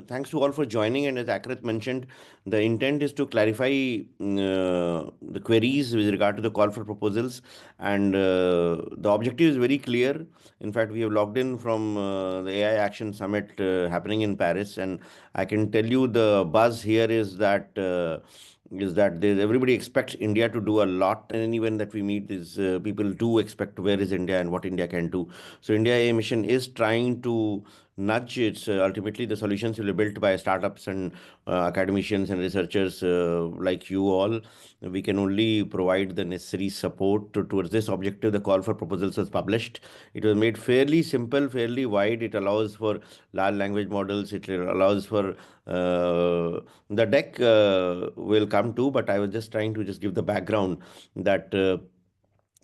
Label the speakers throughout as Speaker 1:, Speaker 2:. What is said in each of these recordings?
Speaker 1: Thanks to all for joining. And as Akrit mentioned, the intent is to clarify the queries with regard to the call for proposals. And the objective is very clear. In fact, we have logged in from the AI Action Summit happening in Paris. And I can tell you the buzz here is that everybody expects India to do a lot. And anyone that we meet is people do expect where is India and what India can do. So India AI mission is trying to nudge. It's ultimately the solutions will be built by startups and academicians and researchers like you all. We can only provide the necessary support towards this objective. The call for proposals was published. It was made fairly simple, fairly wide. It allows for large language models. It allows for the deck will come to, but I was just trying to just give the background that.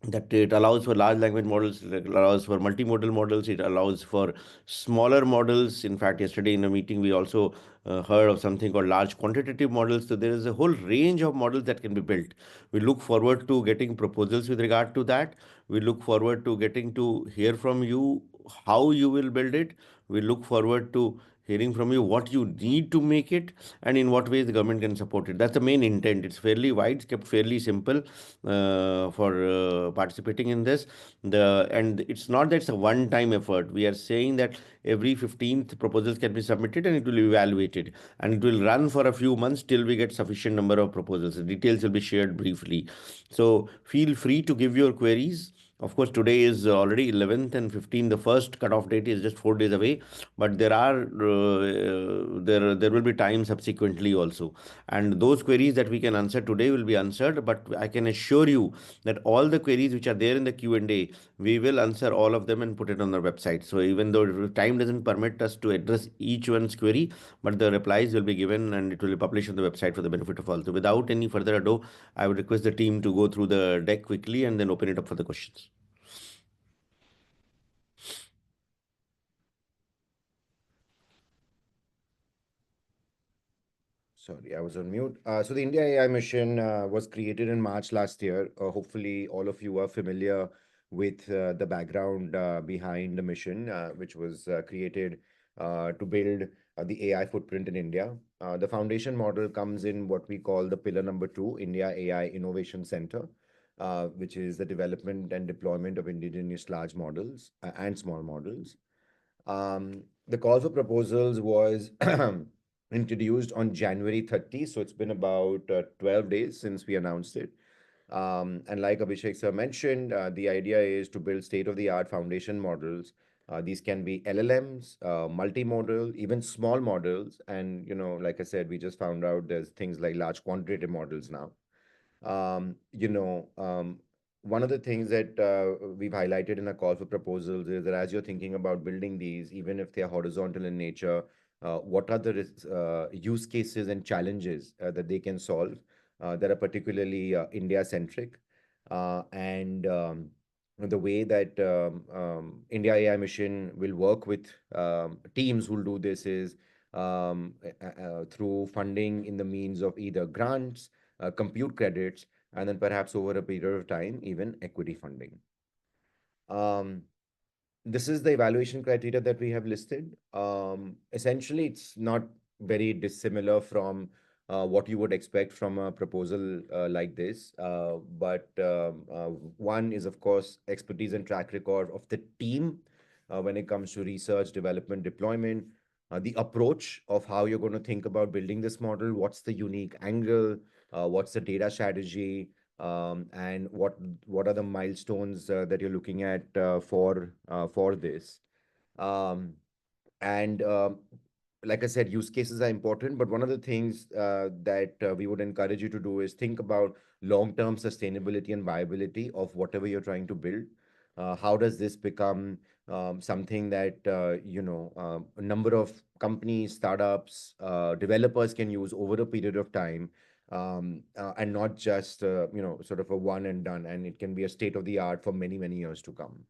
Speaker 1: That it allows for large language models, it allows for multimodal models, it allows for smaller models. In fact, yesterday in a meeting, we also heard of something called large quantitative models. So there is a whole range of models that can be built. We look forward to getting proposals with regard to that. We look forward to getting to hear from you how you will build it. We look forward to hearing from you what you need to make it and in what ways the government can support it. That's the main intent. It's fairly wide, it's kept fairly simple for participating in this. And it's not that it's a one-time effort. We are saying that every 15th proposals can be submitted and it will be evaluated, and it will run for a few months till we get sufficient number of proposals. The details will be shared briefly. So feel free to give your queries. Of course, today is already 11th and 15th. The first cutoff date is just 4 days away, but there will be time subsequently also. And those queries that we can answer today will be answered. But I can assure you that all the queries which are there in the Q&A, we will answer all of them and put it on our website. So even though time doesn't permit us to address each one's query, but the replies will be given and it will be published on the website for the benefit of all. So without any further ado, I would request the team to go through the deck quickly and then open it up for the questions.
Speaker 2: Sorry, I was on mute. So the India AI mission was created in March last year. Hopefully, all of you are familiar with the background behind the mission, which was created to build the AI footprint in India. The foundation model comes in what we call the pillar number two, India AI Innovation Center, which is the development and deployment of indigenous large models and small models. The call for proposals was introduced on January 30, so it's been about 12 days since we announced it. And like Abhishek sir mentioned, the idea is to build state-of-the-art foundation models. These can be LLMs, multimodal, even small models. And, like I said, we just found out there's things like large quantitative models now. Um, you know, um, One of the things that we've highlighted in a call for proposals is that as you're thinking about building these, even if they're horizontal in nature, what are the use cases and challenges that they can solve that are particularly India-centric? And the way that India AI Mission will work with teams who'll do this is through funding in the means of either grants, compute credits, and then perhaps over a period of time, even equity funding. Um, this is the evaluation criteria that we have listed. Essentially, it's not very dissimilar from what you would expect from a proposal like this. But one is, of course, expertise and track record of the team when it comes to research, development, deployment, the approach of how you're going to think about building this model, what's the unique angle, what's the data strategy, and what are the milestones that you're looking at for this. Um, and Like I said, use cases are important, but one of the things that we would encourage you to do is think about long-term sustainability and viability of whatever you're trying to build. How does this become something that a number of companies, startups, developers can use over a period of time, and not just sort of a one and done, and it can be a state of the art for many, many years to come.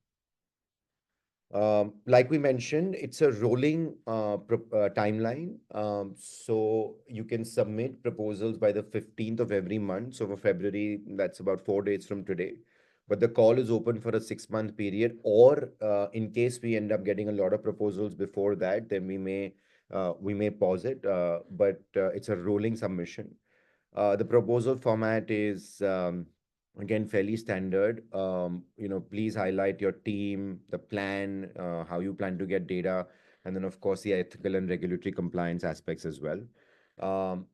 Speaker 2: Like we mentioned, it's a rolling timeline. So you can submit proposals by the 15th of every month. So for February, that's about 4 days from today. But the call is open for a 6-month period, or in case we end up getting a lot of proposals before that, then we may we may pause it, but it's a rolling submission. The proposal format is again fairly standard. Please highlight your team, the plan, how you plan to get data, and then of course the ethical and regulatory compliance aspects as well. Um,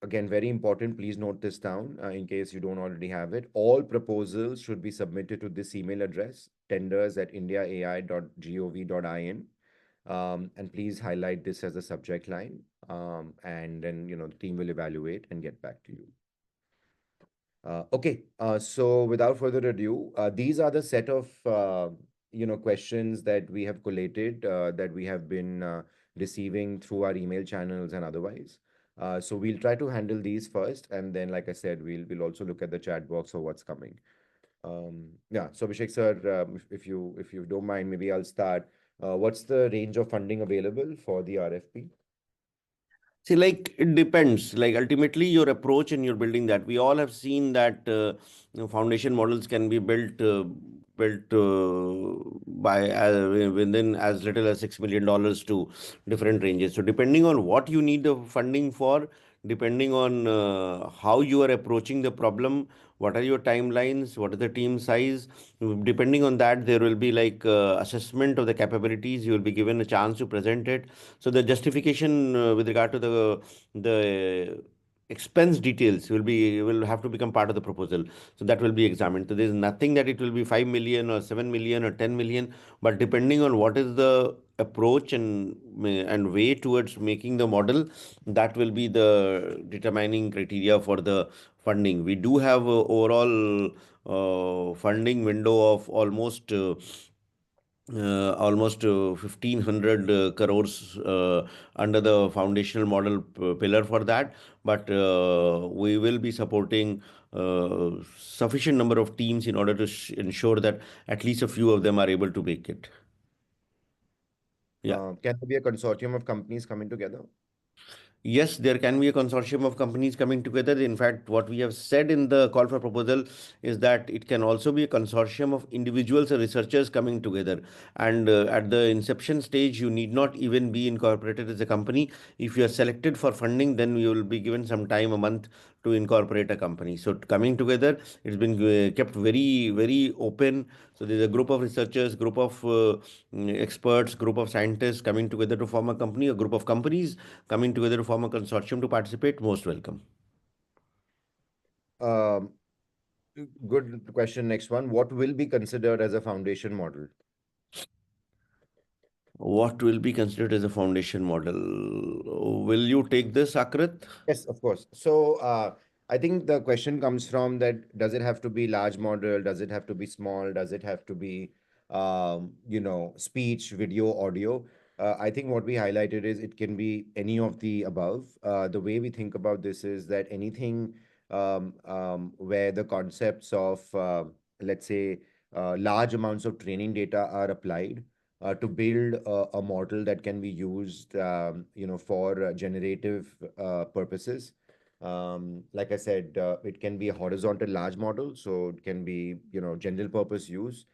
Speaker 2: Again, very important, please note this down in case you don't already have it. All proposals should be submitted to this email address, tenders@indiaai.gov.in. And please highlight this as a subject line. And then, the team will evaluate and get back to you. Okay, so without further ado, these are the set of questions that we have collated, that we have been receiving through our email channels and otherwise. So we'll try to handle these first, and then, like I said, we'll also look at the chat box for what's coming. Yeah. So Abhishek sir, if you don't mind, maybe I'll start. What's the range of funding available for the RFP?
Speaker 1: See, like it depends. Like ultimately, your approach and you're building that. We all have seen that foundation models can be built by within as little as $6 million to different ranges. So depending on what you need the funding for, depending on how you are approaching the problem, what are your timelines, what is the team size, depending on that, there will be like assessment of the capabilities. You will be given a chance to present it. So the justification with regard to the expense details will have to become part of the proposal. So that will be examined. So there is nothing that it will be 5 million or 7 million or 10 million, but depending on what is the approach and way towards making the model, that will be the determining criteria for the funding. We do have a overall funding window of almost 1500 crores under the foundational model pillar for that, but we will be supporting sufficient number of teams in order to ensure that at least a few of them are able to make it. Yeah.
Speaker 2: Can there be a consortium of companies coming together?
Speaker 1: Yes, there can be a consortium of companies coming together. In fact, what we have said in the call for proposal is that it can also be a consortium of individuals or researchers coming together. And at the inception stage, you need not even be incorporated as a company. If you are selected for funding, then you will be given some time, a month, to incorporate a company. So coming together, it's been kept very, very open. So there's a group of researchers, group of experts, group of scientists coming together to form a company, a group of companies coming together to form a consortium to participate. Most welcome.
Speaker 2: Um, Good question. Next one. What will be considered as a foundation model?
Speaker 1: What will be considered as a foundation model? Will you take this, Akrit?
Speaker 2: Yes, of course. So I think the question comes from that, does it have to be large model? Does it have to be small? Does it have to be, speech, video, audio? I think what we highlighted is it can be any of the above. The way we think about this is that anything where the concepts of, let's say, large amounts of training data are applied to build a model that can be used, for generative purposes. Like I said, it can be a horizontal large model, so it can be, general purpose use.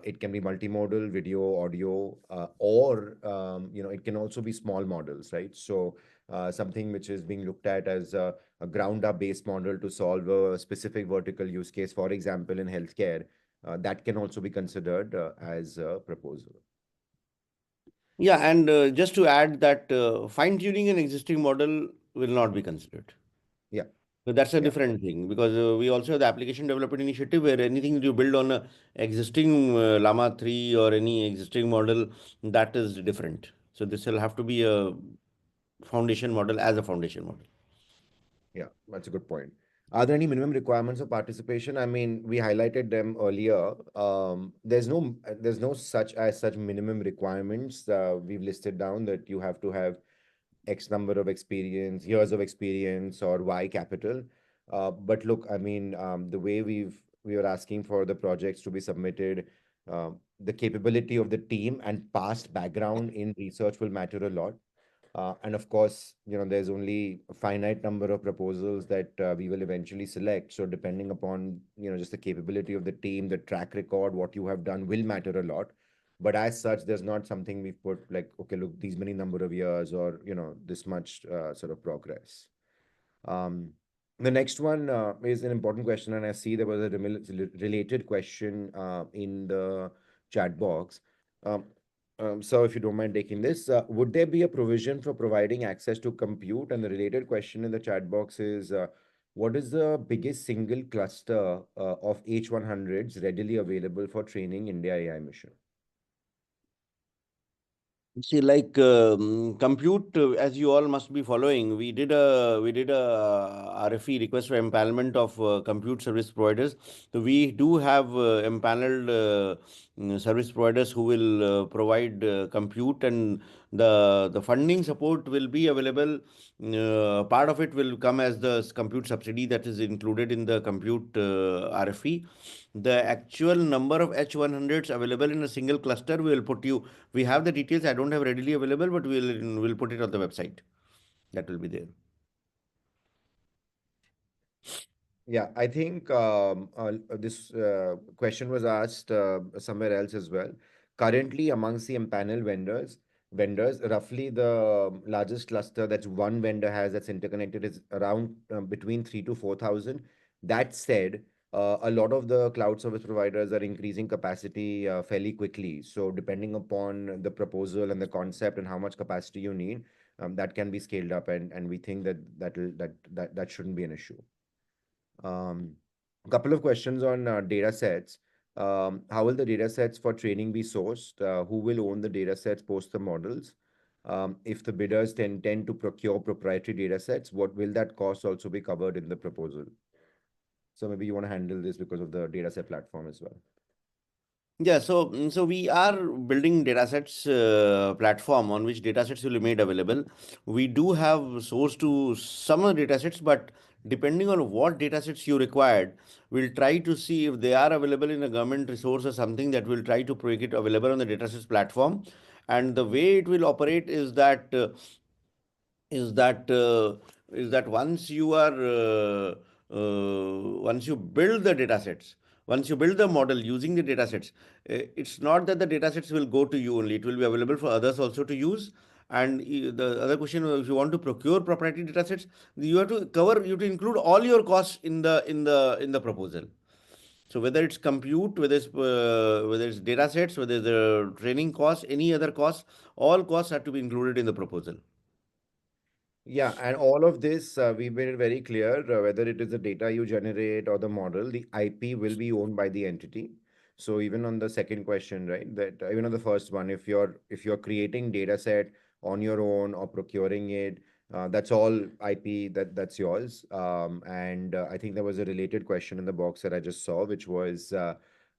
Speaker 2: It can be multimodal, video, audio, or it can also be small models, right? So something which is being looked at as a ground-up based model to solve a specific vertical use case, for example, in healthcare, that can also be considered as a proposal.
Speaker 1: Yeah, and just to add that fine-tuning an existing model will not be considered.
Speaker 2: Yeah,
Speaker 1: So that's a
Speaker 2: yeah.
Speaker 1: different thing because we also have the application development initiative where anything that you build on a existing Llama 3 or any existing model, that is different. So this will have to be a foundation model as a foundation model.
Speaker 2: Yeah, that's a good point. Are there any minimum requirements of participation? I mean, we highlighted them earlier. There's no such minimum requirements. We've listed down that you have to have X number of years of experience, or Y capital. But look, I mean, the way we were asking for the projects to be submitted, the capability of the team and past background in research will matter a lot. And of course, there's only a finite number of proposals that we will eventually select. So depending upon, just the capability of the team, the track record, what you have done will matter a lot. But as such, there's not something we've put like, okay, look, these many number of years or, this much sort of progress. Um, the next one is an important question, and I see there was a related question in the chat box. Um, so, if you don't mind taking this, would there be a provision for providing access to compute? And the related question in the chat box is, what is the biggest single cluster of H100s readily available for training India AI mission?
Speaker 1: See, like compute, as you all must be following, we did a RFE, request for empanelment of compute service providers. So we do have empaneled service providers who will provide compute, and the funding support will be available. Part of it will come as the compute subsidy that is included in the compute RFE. The actual number of H100s available in a single cluster, we will put you. We have the details. I don't have readily available, but we'll put it on the website. That will be there.
Speaker 2: Yeah, I think this question was asked somewhere else as well. Currently, amongst the empanel vendors, roughly the largest cluster that one vendor has that's interconnected is around between 3 to 4,000. That said, a lot of the cloud service providers are increasing capacity fairly quickly. So, depending upon the proposal and the concept and how much capacity you need, that can be scaled up, and we think that that shouldn't be an issue. A couple of questions on data sets. How will the data sets for training be sourced? Who will own the data sets post the models? If the bidders tend to procure proprietary data sets, what will that cost also be covered in the proposal? So maybe you want to handle this because of the data set platform as well.
Speaker 1: Yeah, so we are building datasets platform on which datasets will be made available. We do have source to some of the datasets, but depending on what datasets you required, we'll try to see if they are available in a government resource or something, that will try to make it available on the datasets platform. And the way it will operate is that once you are once you build the data sets, once you build the model using the data sets, it's not that the data sets will go to you only, it will be available for others also to use. And the other question, if you want to procure proprietary data sets, you have to include all your costs in the proposal. So whether it's compute, whether it's data sets, whether it's the training costs, any other costs, all costs have to be included in the proposal.
Speaker 2: Yeah, and all of this, we've made it very clear, whether it is the data you generate or the model, the IP will be owned by the entity. So even on the second question, right, that even on the first one, if you're creating data set on your own or procuring it, that's all IP that's yours. And I think there was a related question in the box that I just saw, which was,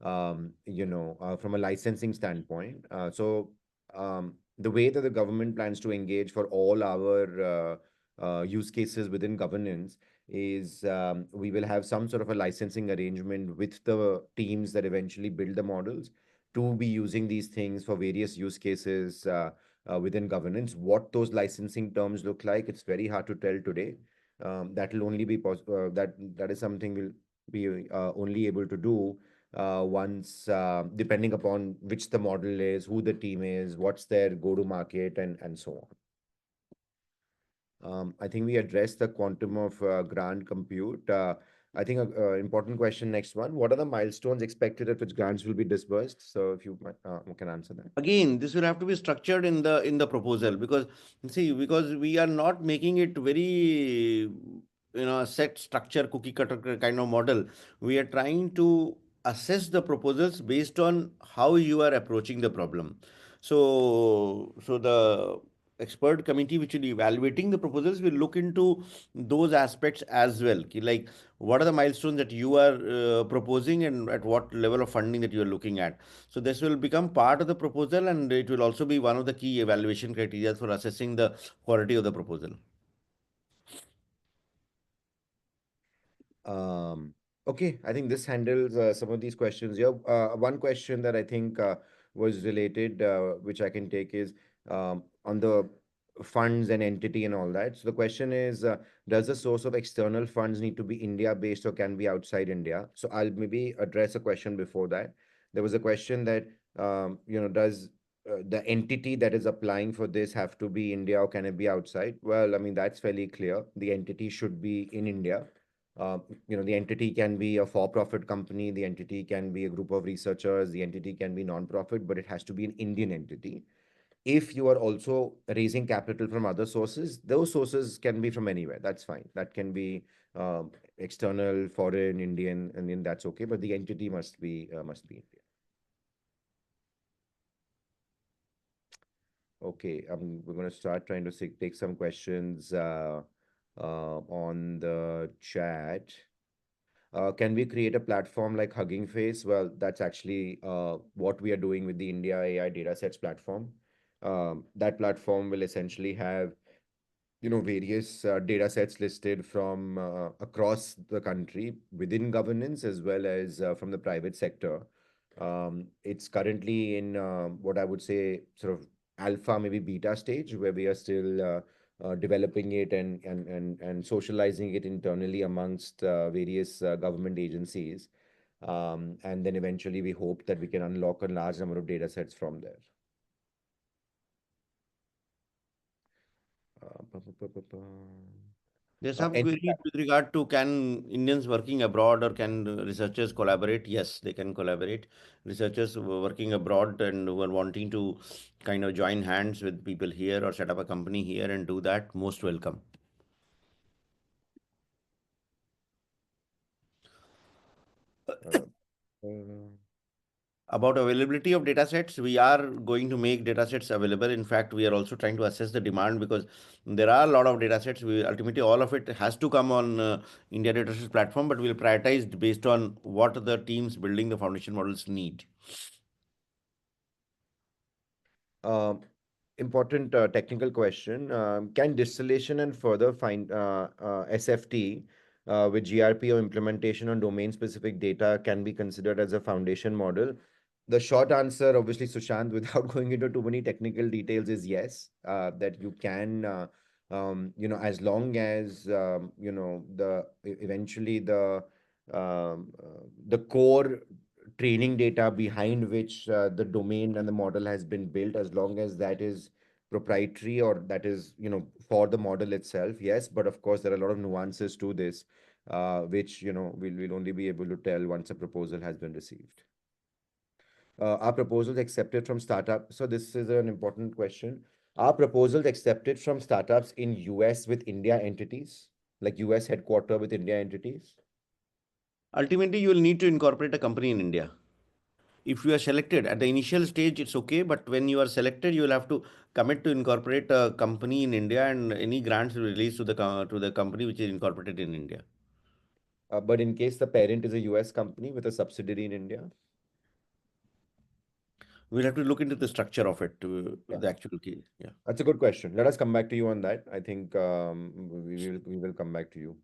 Speaker 2: from a licensing standpoint. The way that the government plans to engage for all our use cases within governance is, we will have some sort of a licensing arrangement with the teams that eventually build the models to be using these things for various use cases within governance. What those licensing terms look like, it's very hard to tell today. That will only be possible. That is something we'll be only able to do once, depending upon which the model is, who the team is, what's their go to market, and so on. I think we addressed the quantum of grant compute. I think an important question, next one. What are the milestones expected at which grants will be disbursed? So if you can answer that.
Speaker 1: Again, this will have to be structured in the proposal, because see, because we are not making it very set structure cookie cutter kind of model. We are trying to assess the proposals based on how you are approaching the problem. So the expert committee which will be evaluating the proposals will look into those aspects as well. Like, what are the milestones that you are proposing, and at what level of funding that you are looking at. So this will become part of the proposal, and it will also be one of the key evaluation criteria for assessing the quality of the proposal.
Speaker 2: Um, okay, I think this handles some of these questions. Yeah, one question that I think was related, which I can take, is on the funds and entity and all that. So the question is, does the source of external funds need to be India based or can be outside India? So I'll maybe address a question before that. There was a question that Does the entity that is applying for this have to be India or can it be outside? Well, I mean, that's fairly clear. The entity should be in India. The entity can be a for-profit company, the entity can be a group of researchers, the entity can be non-profit, but it has to be an Indian entity. If you are also raising capital from other sources, those sources can be from anywhere. That's fine. That can be external, foreign, Indian, and then that's okay. But the entity must be India. Okay, we're going to start trying to take some questions on the chat. Can we create a platform like Hugging Face? Well, that's actually what we are doing with the India AI Datasets platform. That platform will essentially have various data sets listed from across the country within governance as well as from the private sector. It's currently in what I would say sort of alpha, maybe beta stage, where we are still developing it and socializing it internally amongst various government agencies. And then eventually we hope that we can unlock a large number of data sets from there.
Speaker 1: There's
Speaker 2: Uh,
Speaker 1: some
Speaker 2: any
Speaker 1: query with regard to can Indians working abroad or can researchers collaborate? Yes, they can collaborate. Researchers who are working abroad and who are wanting to kind of join hands with people here or set up a company here and do that, most welcome.
Speaker 2: uh, uh,
Speaker 1: About availability of data sets, we are going to make data sets available. In fact, we are also trying to assess the demand because there are a lot of data sets. We ultimately all of it has to come on India Data Sets platform, but we'll prioritize based on what the teams building the foundation models need.
Speaker 2: Um, Important technical question. Can distillation and further find SFT with GRP or implementation on domain-specific data can be considered as a foundation model? The short answer, obviously, Sushant, without going into too many technical details, is yes. That you can, as long as eventually the core training data behind which the domain and the model has been built, as long as that is proprietary or that is for the model itself, yes. But of course there are a lot of nuances to this, which we'll only be able to tell once a proposal has been received. Are proposals accepted from startup? So this is an important question. Are proposals accepted from startups in US with India entities, like US headquarter with India entities?
Speaker 1: Ultimately, you will need to incorporate a company in India. If you are selected at the initial stage, it's okay, but when you are selected, you will have to commit to incorporate a company in India, and any grants will release to the company which is incorporated in India.
Speaker 2: But in case the parent is a US company with a subsidiary in India?
Speaker 1: We'll have to look into the structure of it,
Speaker 2: Yeah.
Speaker 1: the actual key. Yeah.
Speaker 2: That's a good question. Let us come back to you on that. I think we will come back to you.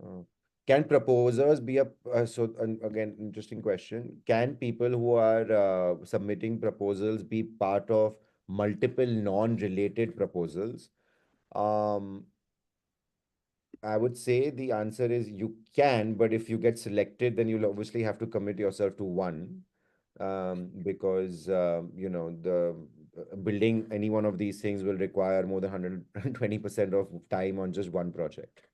Speaker 2: Uh, can proposers be again, interesting question. Can people who are submitting proposals be part of multiple non-related proposals? Um, I would say the answer is you can, but if you get selected, then you'll obviously have to commit yourself to one, because the building any one of these things will require more than 120% of time on just one project.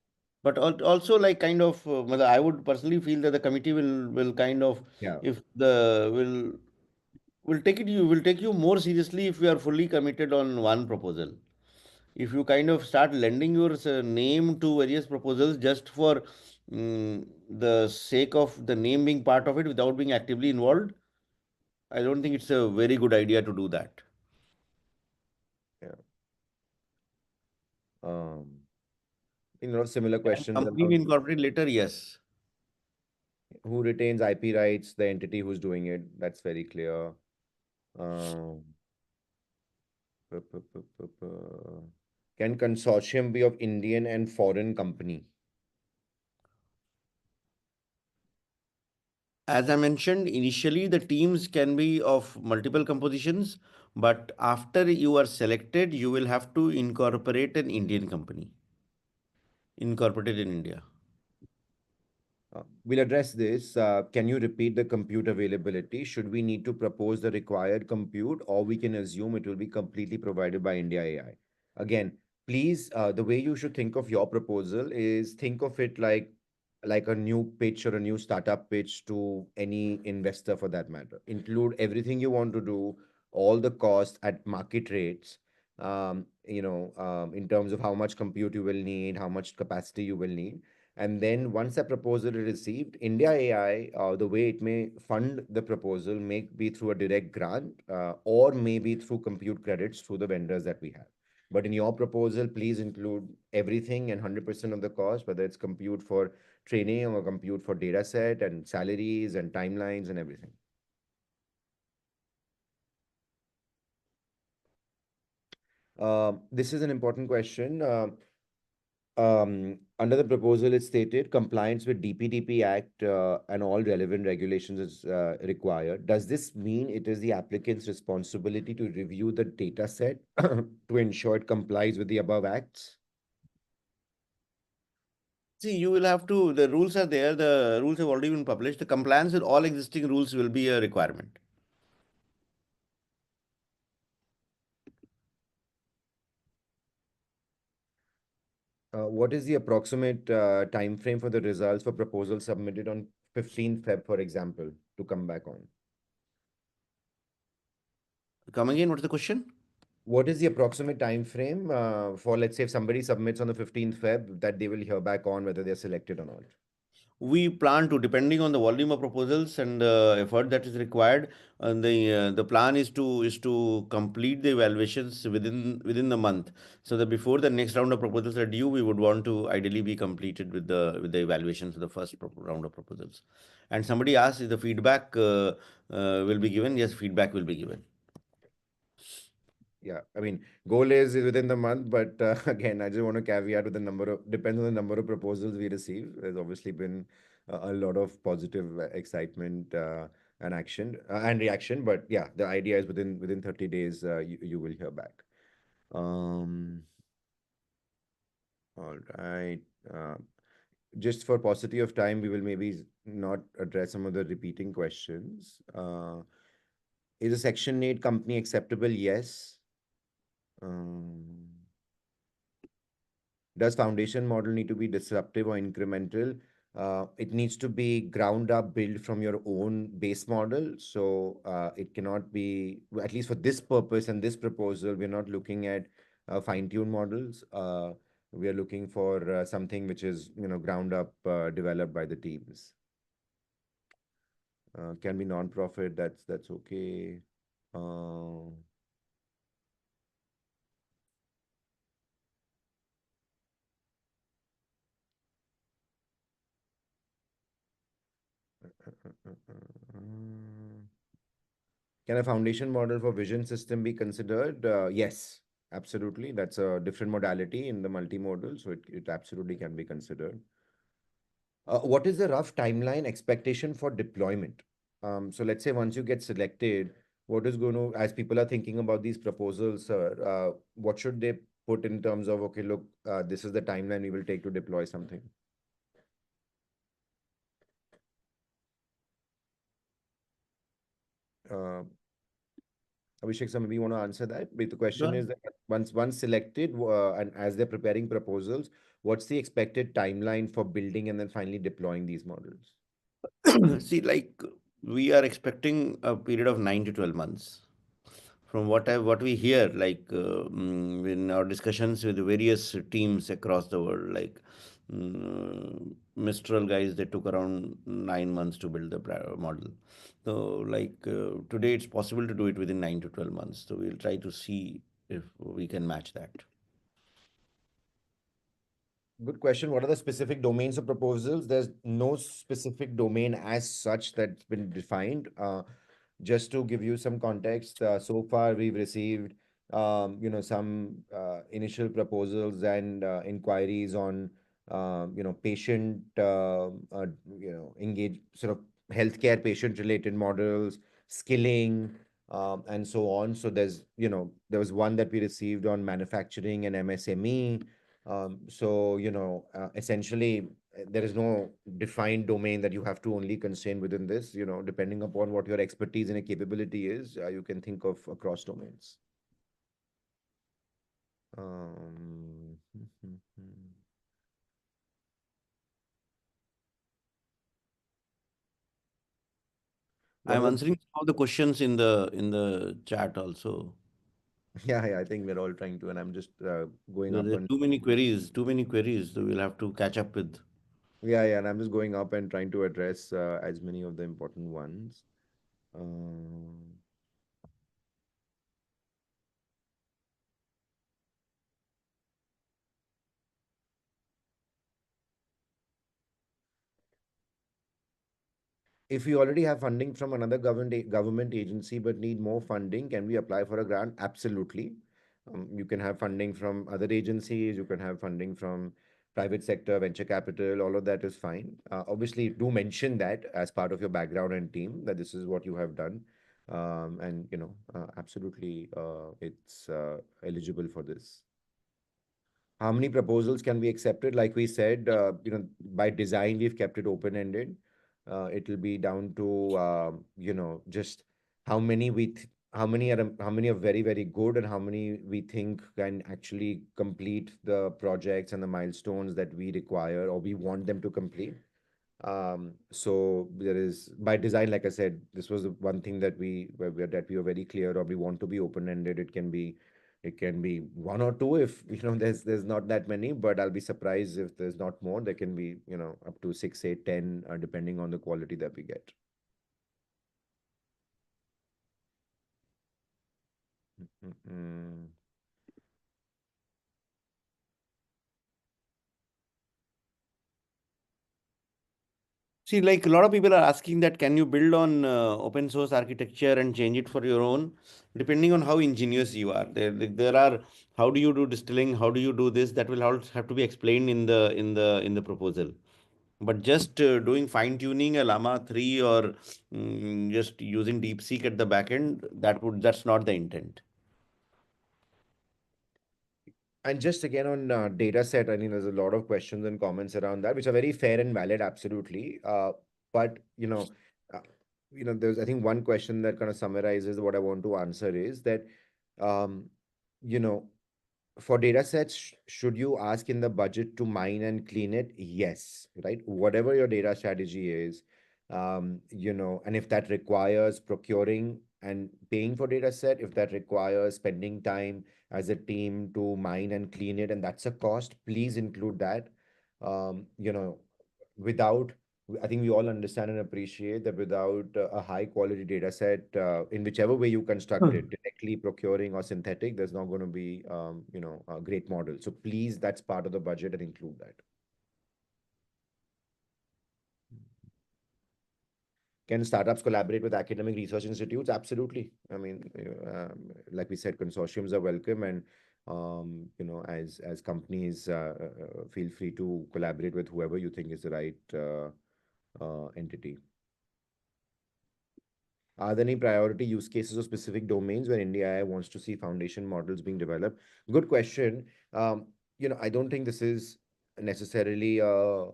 Speaker 1: But also, like kind of, I would personally feel that the committee will kind of,
Speaker 2: Yeah.
Speaker 1: if the will take you more seriously if you are fully committed on one proposal. If you kind of start lending your name to various proposals just for the sake of the name being part of it without being actively involved, I don't think it's a very good idea to do that.
Speaker 2: Yeah. Um, Similar
Speaker 1: Can
Speaker 2: questions
Speaker 1: company be
Speaker 2: around
Speaker 1: incorporated later? Yes.
Speaker 2: who retains IP rights, the entity who's doing it. That's very clear. Um, can consortium be of Indian and foreign company?
Speaker 1: As I mentioned, initially the teams can be of multiple compositions, but after you are selected, you will have to incorporate an Indian company, incorporated in India.
Speaker 2: We'll address this. Can you repeat the compute availability? Should we need to propose the required compute, or we can assume it will be completely provided by India AI? Again, please, the way you should think of your proposal is think of it like a new pitch or a new startup pitch to any investor for that matter. Include everything you want to do, all the costs at market rates, in terms of how much compute you will need, how much capacity you will need. And then once a proposal is received, India AI, the way it may fund the proposal may be through a direct grant or maybe through compute credits through the vendors that we have. But in your proposal, please include everything and 100% of the cost, whether it's compute for training or compute for data set and salaries and timelines and everything. This is an important question. Under the proposal, it's stated compliance with DPDP Act and all relevant regulations is required. Does this mean it is the applicant's responsibility to review the data set to ensure it complies with the above acts?
Speaker 1: See, you will have to, the rules are there, the rules have already been published. The compliance with all existing rules will be a requirement.
Speaker 2: What is the approximate time frame for the results for proposals submitted on 15th Feb, for example, to come back on?
Speaker 1: Come again, what's the question?
Speaker 2: What is the approximate time frame for, let's say, if somebody submits on the 15th Feb, that they will hear back on whether they're selected or not?
Speaker 1: We plan to, depending on the volume of proposals and the effort that is required, and the plan is to complete the evaluations within the month, so that before the next round of proposals are due, we would want to ideally be completed with the evaluations of the first round of proposals. And somebody asked if the feedback will be given. Yes, feedback will be given.
Speaker 2: Yeah, I mean, goal is within the month, but again, I just want to caveat with the number of, depends on the number of proposals we receive. There's obviously been a lot of positive excitement and action and reaction, but yeah, the idea is within 30 days, you will hear back. Um, all right. Uh, just for paucity of time, we will maybe not address some of the repeating questions. Is a Section 8 company acceptable? Yes. Um, Does foundation model need to be disruptive or incremental? It needs to be ground up, built from your own base model. So it cannot be, at least for this purpose and this proposal, we're not looking at fine-tuned models. We are looking for something which is, ground up, developed by the teams. Can be non-profit. That's okay. Uh, Can a foundation model for vision system be considered? Yes, absolutely. That's a different modality in the multimodal, so it absolutely can be considered. What is the rough timeline expectation for deployment? So let's say once you get selected, what is going to, as people are thinking about these proposals, sir, what should they put in terms of, okay, look, this is the timeline we will take to deploy something? Uh, Abhishek, sir, maybe you want to answer that. But the question is that once selected and as they're preparing proposals, what's the expected timeline for building and then finally deploying these models?
Speaker 1: See, like we are expecting a period of 9 to 12 months. From what we hear, like in our discussions with the various teams across the world, like Mistral guys, they took around 9 months to build the model. So, like today, it's possible to do it within 9 to 12 months. So we'll try to see if we can match that.
Speaker 2: Good question. What are the specific domains of proposals? There's no specific domain as such that's been defined. Just to give you some context, so far we've received, some initial proposals and inquiries on, patient, engage sort of healthcare patient-related models, skilling, and so on. So there was one that we received on manufacturing and MSME. Essentially, there is no defined domain that you have to only constrain within this. Depending upon what your expertise and your capability is, you can think of across domains. Um, what
Speaker 1: I'm
Speaker 2: was
Speaker 1: answering some of the questions in the chat also.
Speaker 2: yeah, yeah, I think we're all trying to, and I'm just going up
Speaker 1: There are
Speaker 2: and
Speaker 1: too many queries, so we'll have to catch up with.
Speaker 2: yeah, yeah, and I'm just going up and trying to address as many of the important ones. Um, if we already have funding from another government agency but need more funding, can we apply for a grant? Absolutely. You can have funding from other agencies, you can have funding from private sector, venture capital, all of that is fine. Obviously, do mention that as part of your background and team that this is what you have done. And absolutely, it's eligible for this. How many proposals can be accepted? Like we said, by design, we've kept it open-ended. It'll be down to, just how many how many are very, very good and how many we think can actually complete the projects and the milestones that we require or we want them to complete. So there is by design, like I said, this was the one thing that that we were very clear or we want to be open-ended. It can be one or two if there's not that many, but I'll be surprised if there's not more. There can be up to 6, 8, 10, depending on the quality that we get. Mm.
Speaker 1: See, like a lot of people are asking that can you build on open source architecture and change it for your own, depending on how ingenious you are. There are how do you do distilling, how do you do this? That will all have to be explained in the proposal. But just doing fine tuning a Llama 3 or just using DeepSeek at the back end, that's not the intent.
Speaker 2: And just again on data set, I mean, there's a lot of questions and comments around that, which are very fair and valid, absolutely. But uh, there's I think one question that kind of summarizes what I want to answer is that, um, you know, for data sets, should you ask in the budget to mine and clean it? Yes, right? Whatever your data strategy is, and if that requires procuring and paying for data set, if that requires spending time as a team to mine and clean it, and that's a cost, please include that. Without I think we all understand and appreciate that without a high quality data set, in whichever way you construct it, directly procuring or synthetic, there's not going to be, a great model. So please, that's part of the budget and include that. Can startups collaborate with academic research institutes? Absolutely. I mean, like we said, consortiums are welcome, and as companies, feel free to collaborate with whoever you think is the right entity. Are there any priority use cases or specific domains where India AI wants to see foundation models being developed? Good question. I don't think this is necessarily a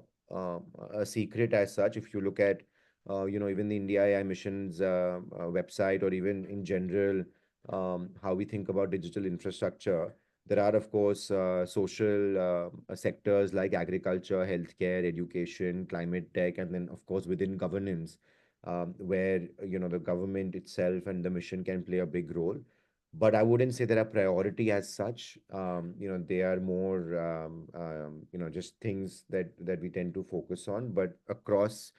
Speaker 2: secret as such. If you look at, even the India AI missions website, or even in general, how we think about digital infrastructure, there are, of course, social sectors like agriculture, healthcare, education, climate tech, and then, of course, within governance, where the government itself and the mission can play a big role. But I wouldn't say they're a priority as such. They are more just things that we tend to focus on. But across,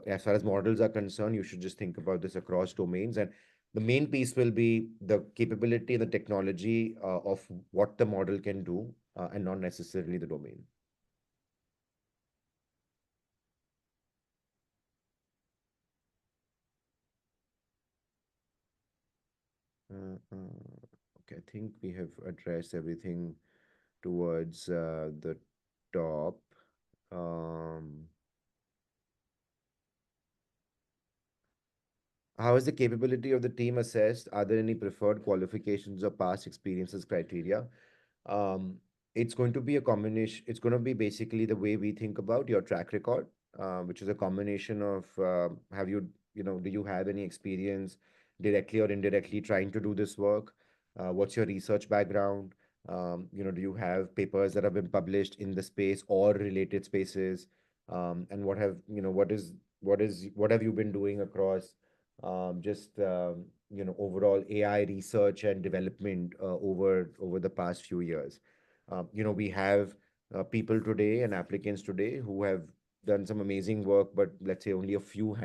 Speaker 2: as far as models are concerned, you should just think about this across domains. And the main piece will be the capability and the technology of what the model can do, and not necessarily the domain. Okay, I think we have addressed everything towards the top. Um, how is the capability of the team assessed? Are there any preferred qualifications or past experiences criteria? Um, it's going to be a combination. It's going to be basically the way we think about your track record, which is a combination of have you, do you have any experience directly or indirectly trying to do this work? What's your research background? Do you have papers that have been published in the space or related spaces? And what have you been doing across just overall AI research and development over the past few years? We have people today and applicants today who have done some amazing work, but let's say only a few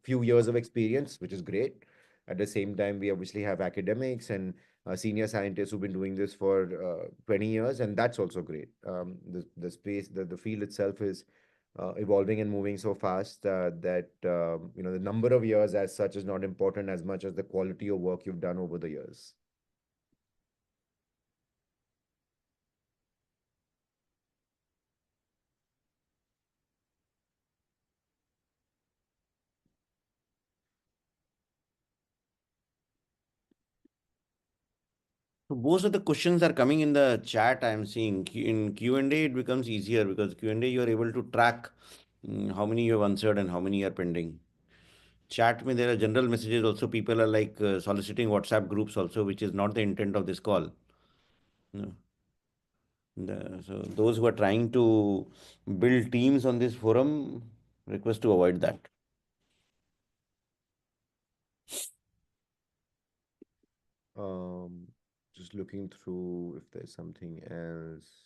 Speaker 2: years of experience, which is great. At the same time, we obviously have academics and senior scientists who've been doing this for 20 years, and that's also great. The field itself is evolving and moving so fast that the number of years as such is not important as much as the quality of work you've done over the years.
Speaker 1: So most of the questions are coming in the chat. I'm seeing in Q&A it becomes easier because Q&A you are able to track how many you have answered and how many are pending. Chat में there are general messages also. People are like soliciting WhatsApp groups also, which is not the intent of this call. No. So those who are trying to build teams on this forum, request to avoid that.
Speaker 2: Um, just looking through if there's something else.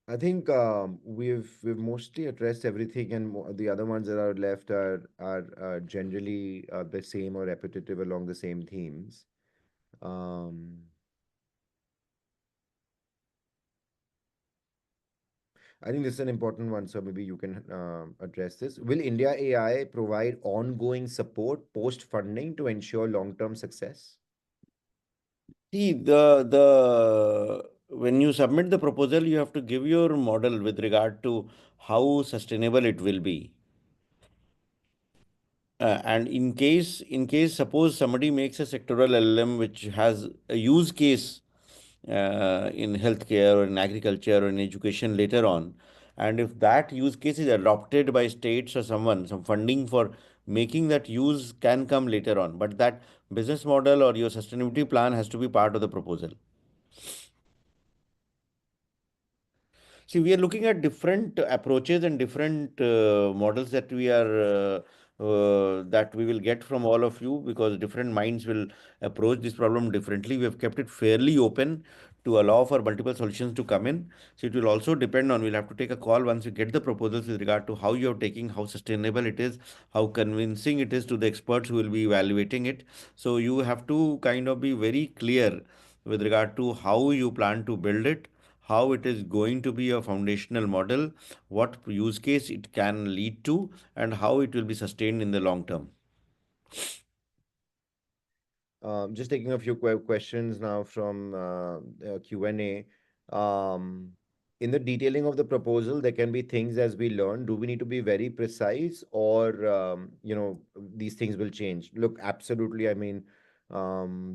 Speaker 2: I think we've mostly addressed everything, and the other ones that are left are generally the same or repetitive along the same themes. Um, I think this is an important one, so maybe you can address this. Will India AI provide ongoing support post funding to ensure long-term success?
Speaker 1: See, the when you submit the proposal, you have to give your model with regard to how sustainable it will be. And in case, suppose somebody makes a sectoral LLM which has a use case in healthcare or in agriculture or in education later on, and if that use case is adopted by states or someone, some funding for making that use can come later on, but that business model or your sustainability plan has to be part of the proposal. See, we are looking at different approaches and different models that we will get from all of you because different minds will approach this problem differently. We have kept it fairly open to allow for multiple solutions to come in. So it will also depend on, we'll have to take a call once you get the proposals with regard to how you're taking, how sustainable it is, how convincing it is to the experts who will be evaluating it. So you have to kind of be very clear with regard to how you plan to build it, how it is going to be a foundational model, what use case it can lead to, and how it will be sustained in the long term.
Speaker 2: Just taking a few questions now from Q&A. Um, in the detailing of the proposal, there can be things as we learn. Do we need to be very precise, or these things will change? Look, absolutely. I mean,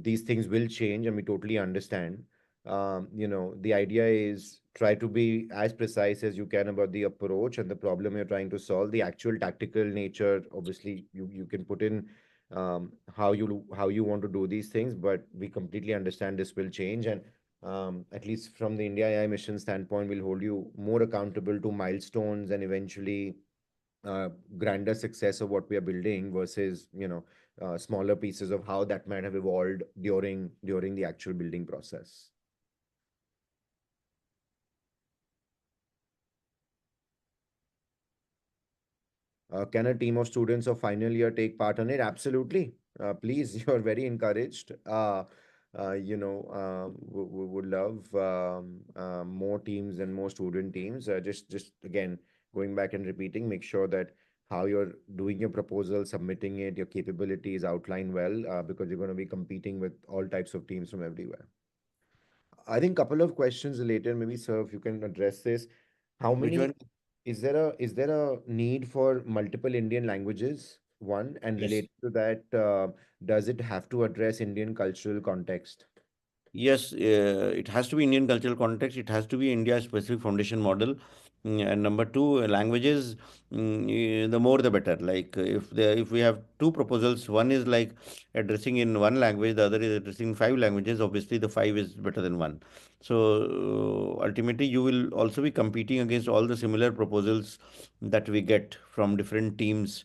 Speaker 2: these things will change, and we totally understand. The idea is try to be as precise as you can about the approach and the problem you're trying to solve. The actual tactical nature, obviously, you can put in how you want to do these things, but we completely understand this will change. And at least from the India AI mission standpoint, we'll hold you more accountable to milestones and eventually grander success of what we are building versus smaller pieces of how that might have evolved during the actual building process. Can a team of students of final year take part on it? Absolutely. Please, you're very encouraged. We would love more teams and more student teams. Just again, going back and repeating, make sure that how you're doing your proposal, submitting it, your capability is outlined well, because you're going to be competing with all types of teams from everywhere. I think couple of questions related, maybe sir, if you can address this. How
Speaker 1: Which
Speaker 2: many
Speaker 1: one?
Speaker 2: is there a need for multiple Indian languages? One, and
Speaker 1: Yes.
Speaker 2: related to that, does it have to address Indian cultural context?
Speaker 1: Yes, it has to be Indian cultural context. It has to be India specific foundation model. And number two, languages, the more the better. Like if we have two proposals, one is like addressing in one language, the other is addressing five languages. Obviously, the five is better than one. So ultimately, you will also be competing against all the similar proposals that we get from different teams.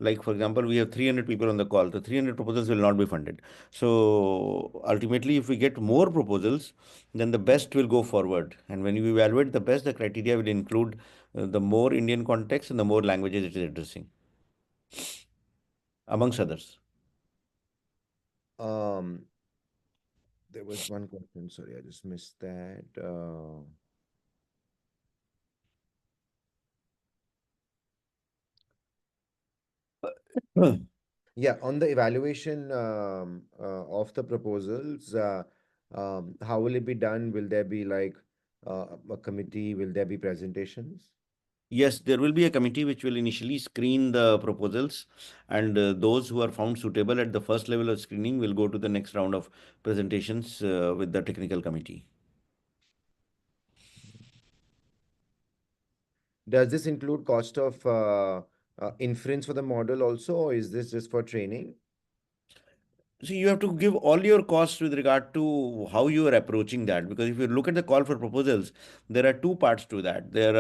Speaker 1: Like for example, we have 300 people on the call. The 300 proposals will not be funded. So ultimately, if we get more proposals, then the best will go forward. And when you evaluate the best, the criteria will include the more Indian context and the more languages it is addressing, amongst others.
Speaker 2: Um, there was one question. Sorry, I just missed that.
Speaker 1: Hmm.
Speaker 2: Yeah, on the evaluation of the proposals, how will it be done? Will there be like a committee? Will there be presentations?
Speaker 1: Yes, there will be a committee which will initially screen the proposals, and those who are found suitable at the first level of screening will go to the next round of presentations with the technical committee.
Speaker 2: Does this include cost of inference for the model also, or is this just for training?
Speaker 1: So you have to give all your costs with regard to how you are approaching that. Because if you look at the call for proposals, there are two parts to that. There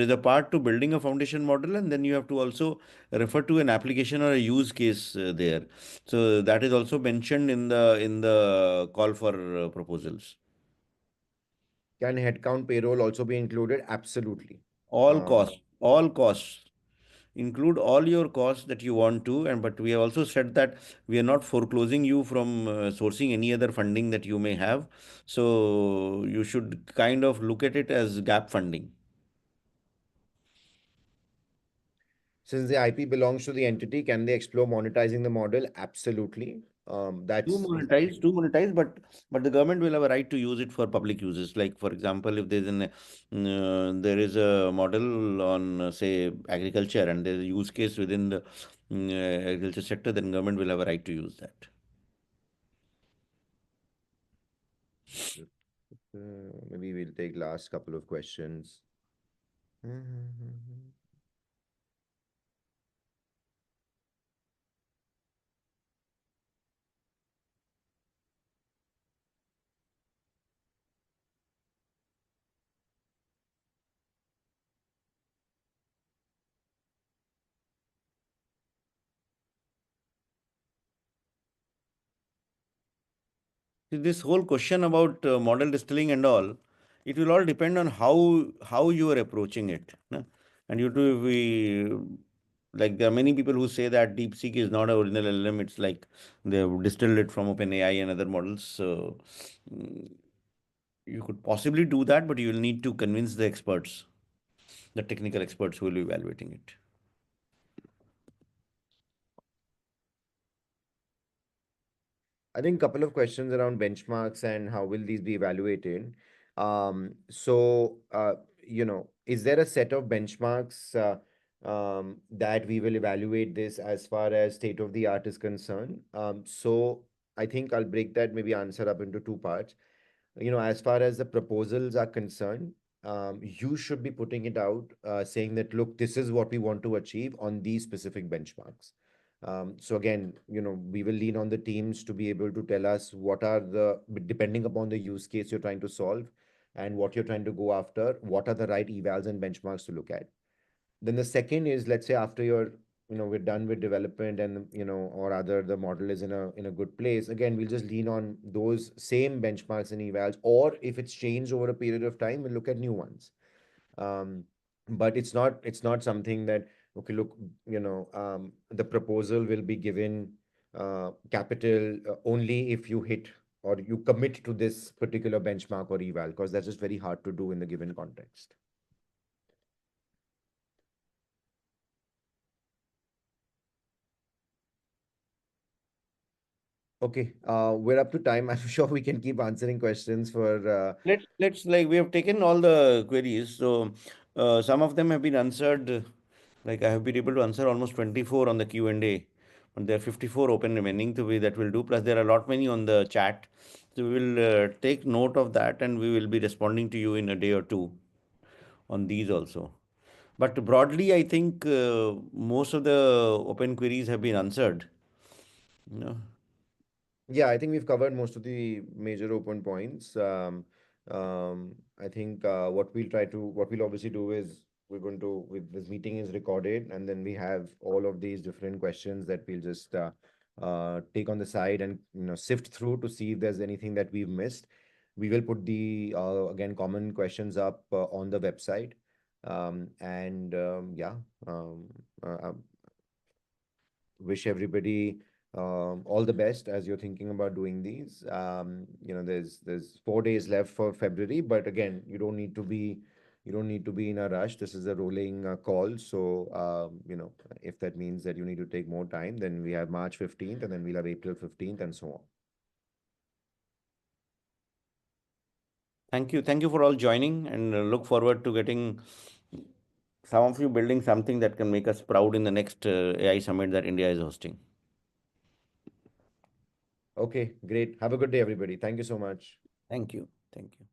Speaker 1: is a part to building a foundation model, and then you have to also refer to an application or a use case there. So that is also mentioned in the call for proposals.
Speaker 2: Can headcount payroll also be included? Absolutely.
Speaker 1: All
Speaker 2: Um,
Speaker 1: costs, all costs. Include all your costs that you want to, and but we have also said that we are not foreclosing you from sourcing any other funding that you may have, so you should kind of look at it as gap funding.
Speaker 2: since the IP belongs to the entity, can they explore monetizing the model? Absolutely. That's
Speaker 1: Do monetize, but the government will have a right to use it for public uses. Like for example, if there is a model on say agriculture, and there's a use case within the agriculture sector, then government will have a right to use that.
Speaker 2: maybe we'll take last couple of questions.
Speaker 1: This whole question about model distilling and all, it will all depend on how you are approaching it, na? And you do we like there are many people who say that DeepSeek is not an original LLM. It's like they've distilled it from OpenAI and other models. So mm, you could possibly do that, but you will need to convince the experts, the technical experts who will be evaluating it.
Speaker 2: I think a couple of questions around benchmarks and how will these be evaluated. So, is there a set of benchmarks that we will evaluate this as far as state of the art is concerned? So I think I'll break that maybe answer up into two parts. As far as the proposals are concerned, you should be putting it out, saying that, look, this is what we want to achieve on these specific benchmarks. So again, we will lean on the teams to be able to tell us depending upon the use case you're trying to solve and what you're trying to go after, what are the right evals and benchmarks to look at. Then the second is, let's say after we're done with development and, or rather the model is in a good place. Again, we'll just lean on those same benchmarks and evals, or if it's changed over a period of time, we'll look at new ones. Um, but it's not something that, okay, look, the proposal will be given capital only if you hit or you commit to this particular benchmark or eval, because that's just very hard to do in the given context. Okay, we're up to time. I'm sure we can keep answering questions for.
Speaker 1: Let's like we have taken all the queries, so some of them have been answered. Like I have been able to answer almost 24 on the Q&A, but there are 54 open remaining to be that will do. Plus there are a lot many on the chat, so we will take note of that and we will be responding to you in a day or two on these also. But broadly, I think most of the open queries have been answered. You know.
Speaker 2: Yeah, I think we've covered most of the major open points. I think what we'll obviously do is we're going to, with this meeting is recorded, and then we have all of these different questions that we'll just take on the side and sift through to see if there's anything that we've missed. We will put the again common questions up on the website, and yeah, um, uh, wish everybody all the best as you're thinking about doing these. There's 4 days left for February, but again, you don't need to be in a rush. This is a rolling call, so if that means that you need to take more time, then we have March 15th, and then we'll have April 15th, and so on.
Speaker 1: Thank you for all joining, and look forward to getting some of you building something that can make us proud in the next AI summit that India is hosting.
Speaker 2: Okay, great. Have a good day, everybody. Thank you so much.
Speaker 1: Thank you. Thank you.